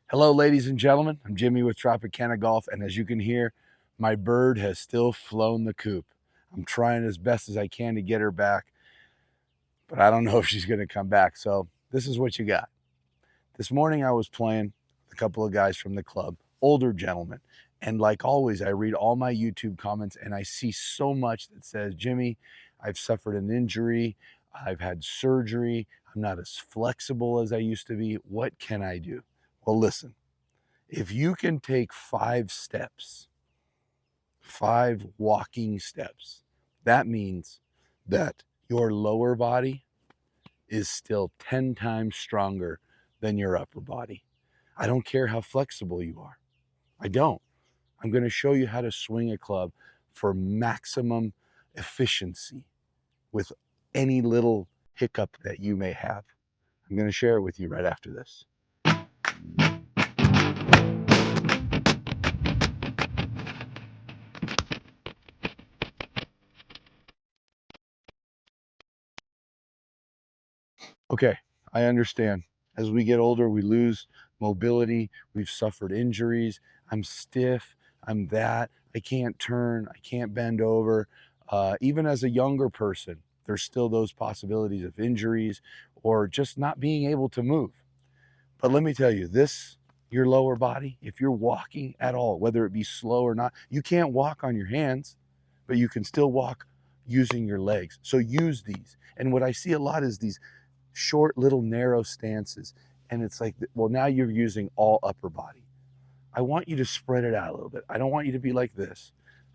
Hello, ladies and gentlemen. I'm Jimmy with Tropicana Golf, and as you can hear, my bird has still flown the coop. I'm trying as best as I can to get her back, but I don't know if she's going to come back. So this is what you got. This morning I was playing with a couple of guys from the club, older gentlemen, and like always, I read all my YouTube comments and I see so much that says, Jimmy, I've suffered an injury, I've had surgery, I'm not as flexible as I used to be. What can I do? Well, listen. If you can take 5 steps, 5 walking steps, that means that your lower body is still 10 times stronger than your upper body. I don't care how flexible you are. I don't. I'm going to show you how to swing a club for maximum efficiency with any little hiccup that you may have. I'm going to share it with you right after this. Okay, I understand. As we get older, we lose mobility. We've suffered injuries. I'm stiff. I'm that. I can't turn. I can't bend over. Even as a younger person, there's still those possibilities of injuries or just not being able to move. But let me tell you, your lower body, if you're walking at all, whether it be slow or not, you can't walk on your hands, but you can still walk using your legs. So use these. And what I see a lot is these short little narrow stances, and it's like, well, now you're using all upper body. I want you to spread it out a little bit. I don't want you to be like this.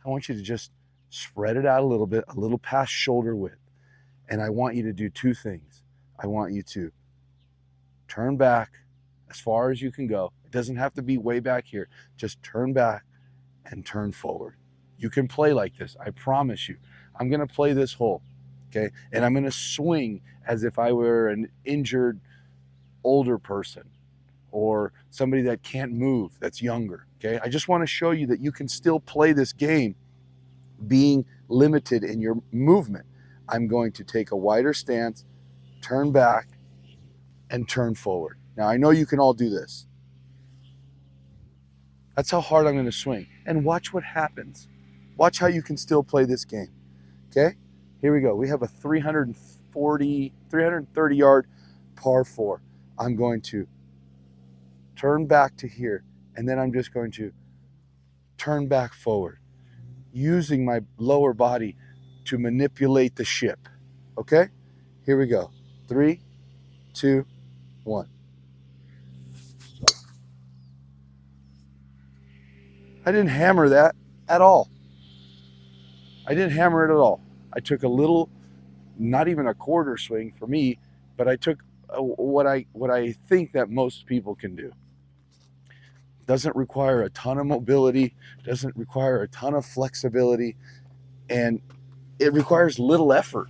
I want you to just spread it out a little bit, a little past shoulder width. And I want you to do 2 things. I want you to turn back as far as you can go. It doesn't have to be way back here. Just turn back and turn forward. You can play like this. I promise you. I'm going to play this hole. Okay. And I'm going to swing as if I were an injured older person or somebody that can't move, that's younger. Okay. I just want to show you that you can still play this game being limited in your movement. I'm going to take a wider stance, turn back, and turn forward. Now, I know you can all do this. That's how hard I'm going to swing. And watch what happens. Watch how you can still play this game. Okay? Here we go. We have a 330 yard par 4. I'm going to turn back to here, and then I'm just going to turn back forward, using my lower body to manipulate the ship. Okay? Here we go. 3, 2, 1. I didn't hammer that at all. I didn't hammer it at all. I took a little, not even a quarter swing for me, but I took what I think that most people can do. Doesn't require a ton of mobility, doesn't require a ton of flexibility, and it requires little effort.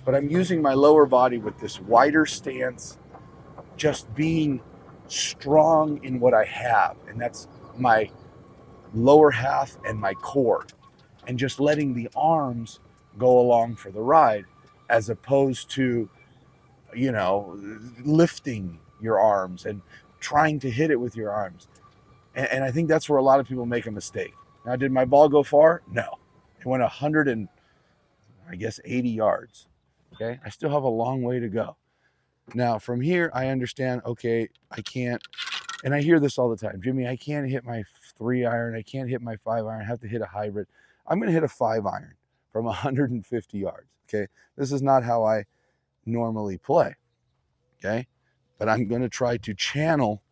But I'm using my lower body with this wider stance, just being strong in what I have, and that's my lower half and my core, and just letting the arms go along for the ride as opposed to, lifting your arms and trying to hit it with your arms. And I think that's where a lot of people make a mistake. Now, did my ball go far? No. It went 100 and, I guess, 80 yards. Okay. I still have a long way to go. Now, from here, I understand, okay, I can't, and I hear this all the time, Jimmy, I can't hit my 3 iron. I can't hit my 5 iron. I have to hit a hybrid. I'm going to hit a 5 iron from 150 yards. Okay. This is not how I normally play. Okay. But I'm going to try to channel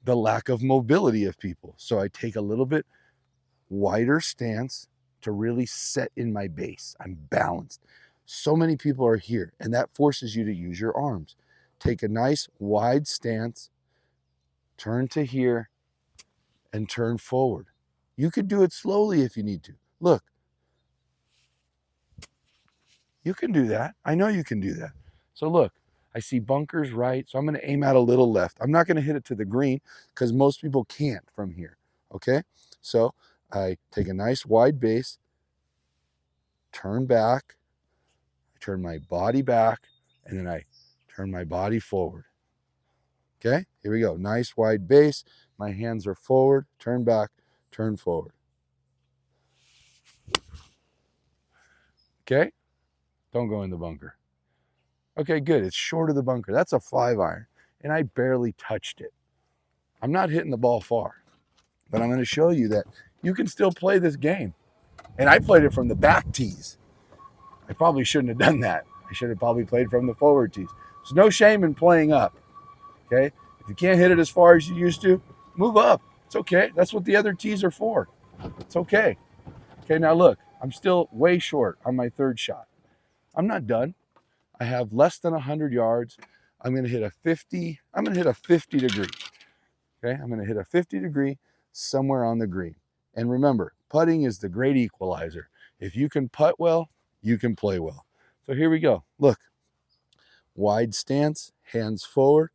the lack of mobility of people. So I take a little bit wider stance to really set in my base. I'm balanced. So many people are here, and that forces you to use your arms. Take a nice wide stance, turn to here, and turn forward. You could do it slowly if you need to. Look, you can do that. I know you can do that. So look, I see bunkers right, so I'm going to aim out a little left. I'm not going to hit it to the green because most people can't from here, okay? So I take a nice wide base, turn back, I turn my body back, and then I turn my body forward. Okay, here we go. Nice wide base. My hands are forward, turn back, turn forward. Okay, don't go in the bunker. Okay, good. It's short of the bunker. That's a 5-iron, and I barely touched it. I'm not hitting the ball far, but I'm going to show you that you can still play this game. And I played it from the back tees. I probably shouldn't have done that. I should have probably played from the forward tees. There's no shame in playing up. Okay, if you can't hit it as far as you used to, move up. It's okay. That's what the other tees are for. It's okay. Okay, now look, I'm still way short on my third shot. I'm not done. I have less than 100 yards. I'm going to hit a 50. I'm going to hit a 50 degree. Okay, I'm going to hit a 50 degree somewhere on the green. And remember, putting is the great equalizer. If you can putt well, you can play well. So here we go. Look, wide stance, hands forward,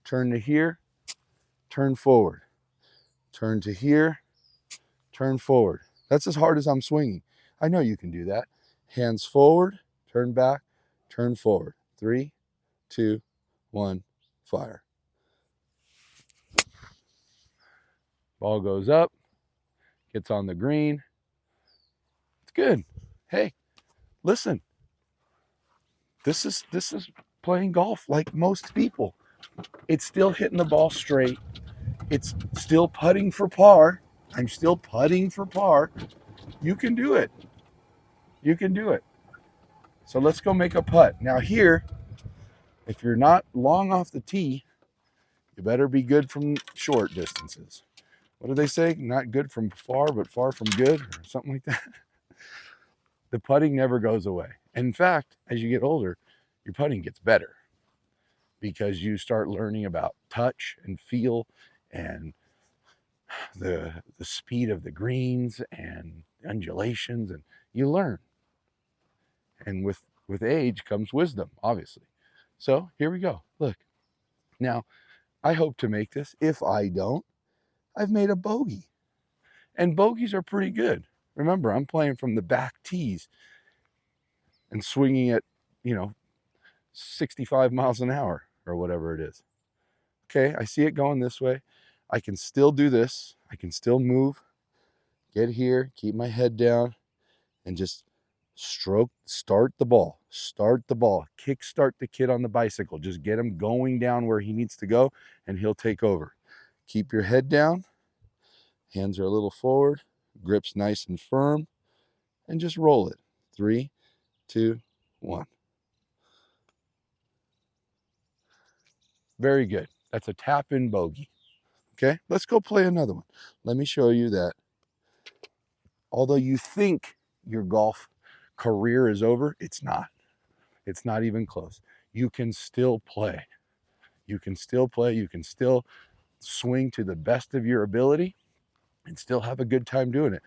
turn to here, turn forward, turn to here, turn forward. That's as hard as I'm swinging. I know you can do that. Hands forward, turn back, turn forward. 3, 2, 1, fire. Ball goes up, gets on the green. It's good. Hey, listen, this is playing golf like most people. It's still hitting the ball straight. It's still putting for par. I'm still putting for par. You can do it. You can do it. So let's go make a putt. Now here, if you're not long off the tee, you better be good from short distances. What do they say? Not good from far, but far from good, or something like that. The putting never goes away. And in fact, as you get older, your putting gets better because you start learning about touch and feel and the speed of the greens and undulations, and you learn. And with age comes wisdom, obviously. So here we go. Look. Now, I hope to make this. If I don't, I've made a bogey. And bogeys are pretty good. Remember, I'm playing from the back tees and swinging at, 65 miles an hour or whatever it is. Okay, I see it going this way. I can still do this. I can still move, get here, keep my head down, and just start the ball, kick start the kid on the bicycle. Just get him going down where he needs to go, and he'll take over. Keep your head down. Hands are a little forward, grips nice and firm, and just roll it. 3, 2, 1. Very good. That's a tap-in bogey. Okay, let's go play another one. Let me show you that although you think your golf career is over, it's not. It's not even close. You can still play. You can still play. You can still swing to the best of your ability and still have a good time doing it.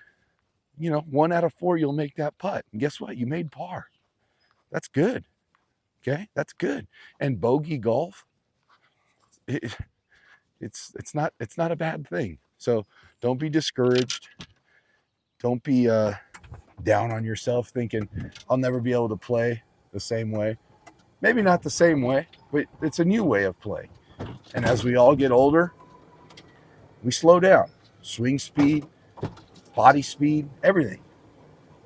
1 out of 4, you'll make that putt. And guess what? You made par. That's good. Okay, that's good. And bogey golf, it's not a bad thing. So don't be discouraged. Don't be down on yourself thinking I'll never be able to play the same way. Maybe not the same way, but it's a new way of play. And as we all get older, we slow down. Swing speed, body speed, everything.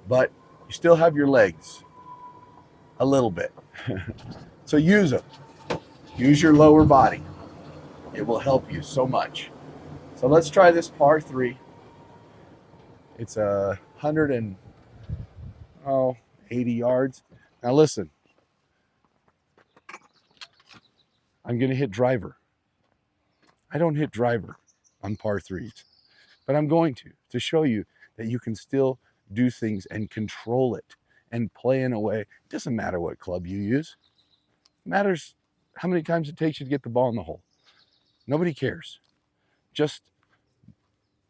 But you still have your legs a little bit. So use them. Use your lower body. It will help you so much. So let's try this par 3. It's 180 yards. Now listen, I'm going to hit driver. I don't hit driver on par 3s, but I'm going to show you that you can still do things and control it and play in a way. It doesn't matter what club you use. It matters how many times it takes you to get the ball in the hole. Nobody cares. Just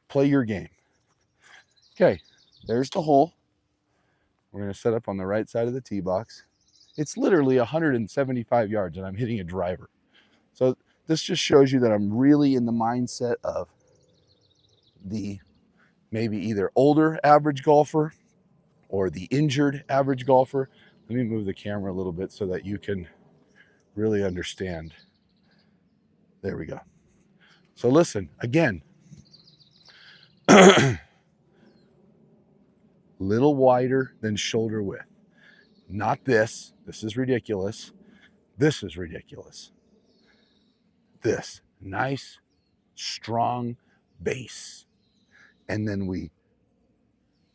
play your game. Okay, there's the hole. We're going to set up on the right side of the tee box. It's literally 175 yards, and I'm hitting a driver. So this just shows you that I'm really in the mindset of the maybe either older average golfer or the injured average golfer. Let me move the camera a little bit so that you can really understand. There we go. So listen, again, little wider than shoulder width. Not this. This is ridiculous. This is ridiculous. This. Nice, strong base. And then we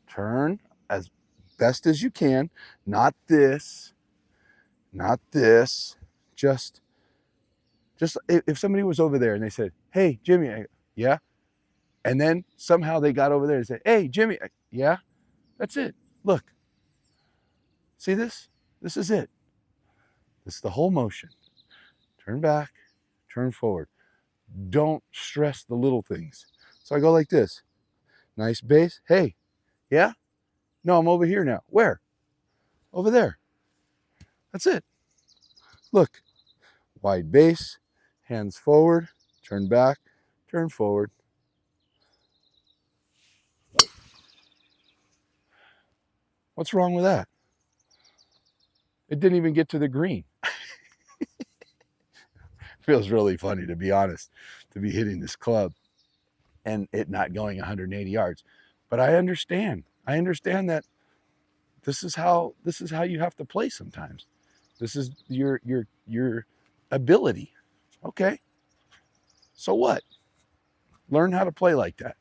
turn as best as you can. Not this. Not this. Just if somebody was over there and they said, hey, Jimmy, yeah? And then somehow they got over there and said, hey, Jimmy, yeah? That's it. Look. See this? This is it. This is the whole motion. Turn back, turn forward. Don't stress the little things. So I go like this. Nice base. Hey, yeah? No, I'm over here now. Where? Over there. That's it. Look. Wide base, hands forward, turn back, turn forward. What's wrong with that? It didn't even get to the green. Feels really funny, to be honest, to be hitting this club and it not going 180 yards. But I understand. I understand that this is how you have to play sometimes. This is your ability. Okay. So what? Learn how to play like that.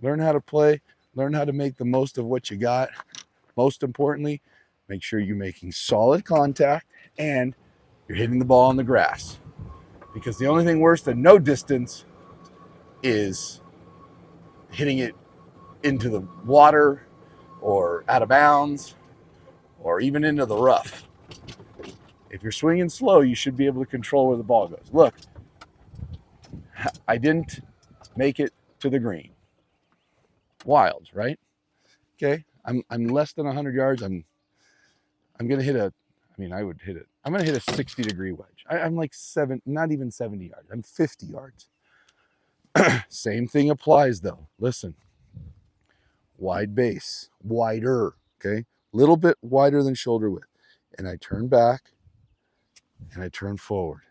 Learn how to play, learn how to make the most of what you got. Most importantly, make sure you're making solid contact and you're hitting the ball on the grass. Because the only thing worse than no distance is hitting it into the water or out of bounds or even into the rough. If you're swinging slow, you should be able to control where the ball goes. Look, I didn't make it to the green. Wild, right? Okay, I'm less than 100 yards. I'm gonna hit a. I mean, I would hit it. I'm gonna hit a 60-degree wedge. I'm like not even 70 yards. I'm 50 yards. Same thing applies though. Listen, wide base, wider. Okay, little bit wider than shoulder width, and I turn back, and I turn forward.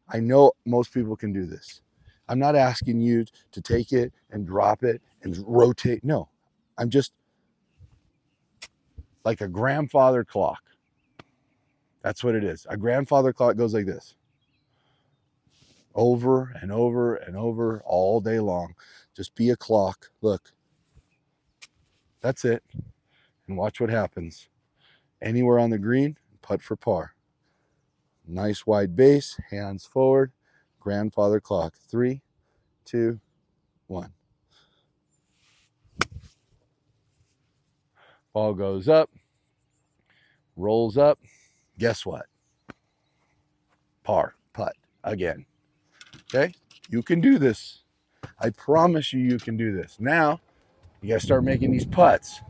I know most people can do this. I'm not asking you to take it and drop it and rotate. No, I'm just like a grandfather clock. That's what it is. A grandfather clock goes like this. Over and over and over all day long. Just be a clock. Look. That's it. And watch what happens. Anywhere on the green, putt for par. Nice wide base, hands forward, grandfather clock. 3, 2, 1. Ball goes up, rolls up. Guess what? Par, putt again. Okay? You can do this. I promise you can do this. Now, you got to start making these putts.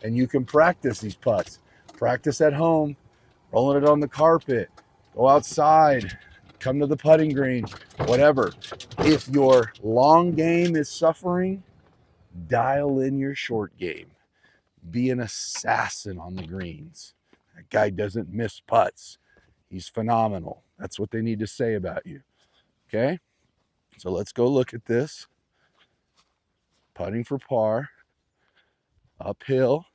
And you can practice these putts. Practice at home, rolling it on the carpet, go outside, come to the putting green, whatever. If your long game is suffering, dial in your short game. Be an assassin on the greens. That guy doesn't miss putts. He's phenomenal. That's what they need to say about you. Okay? So let's go look at this. Putting for par. Uphill.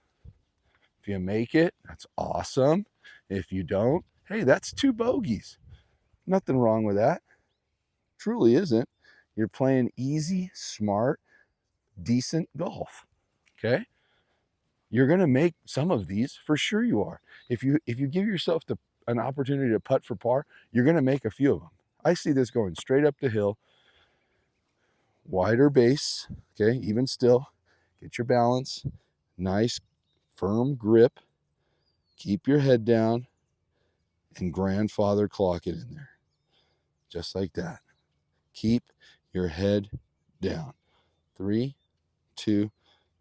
If you make it, that's awesome. If you don't, hey, that's 2 bogeys. Nothing wrong with that. Truly isn't. You're playing easy, smart, decent golf. Okay? You're going to make some of these, for sure you are. If you give yourself an opportunity to putt for par, you're going to make a few of them. I see this going straight up the hill. Wider base, okay, even still. Get your balance. Nice, firm grip. Keep your head down. And grandfather clock it in there. Just like that. Keep your head down. 3, 2,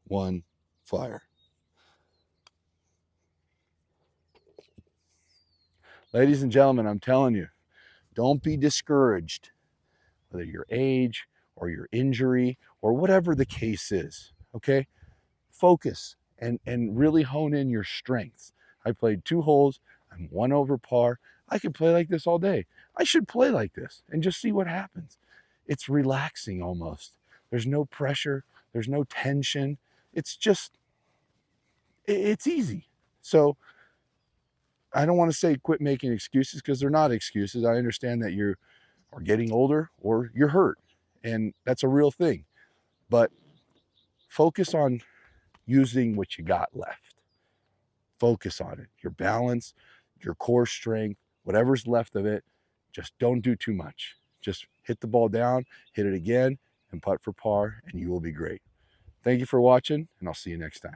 1, fire. Ladies and gentlemen, I'm telling you, don't be discouraged, whether your age or your injury or whatever the case is, okay? Focus and really hone in your strengths. I played 2 holes. I'm 1 over par. I could play like this all day. I should play like this and just see what happens. It's relaxing almost. There's no pressure, there's no tension. It's just, it's easy. So I don't want to say quit making excuses, because they're not excuses. I understand that you are getting older or you're hurt, and that's a real thing. But focus on using what you got left. Focus on it. Your balance, your core strength, whatever's left of it, just don't do too much. Just hit the ball down, hit it again, and putt for par, and you will be great. Thank you for watching, and I'll see you next time.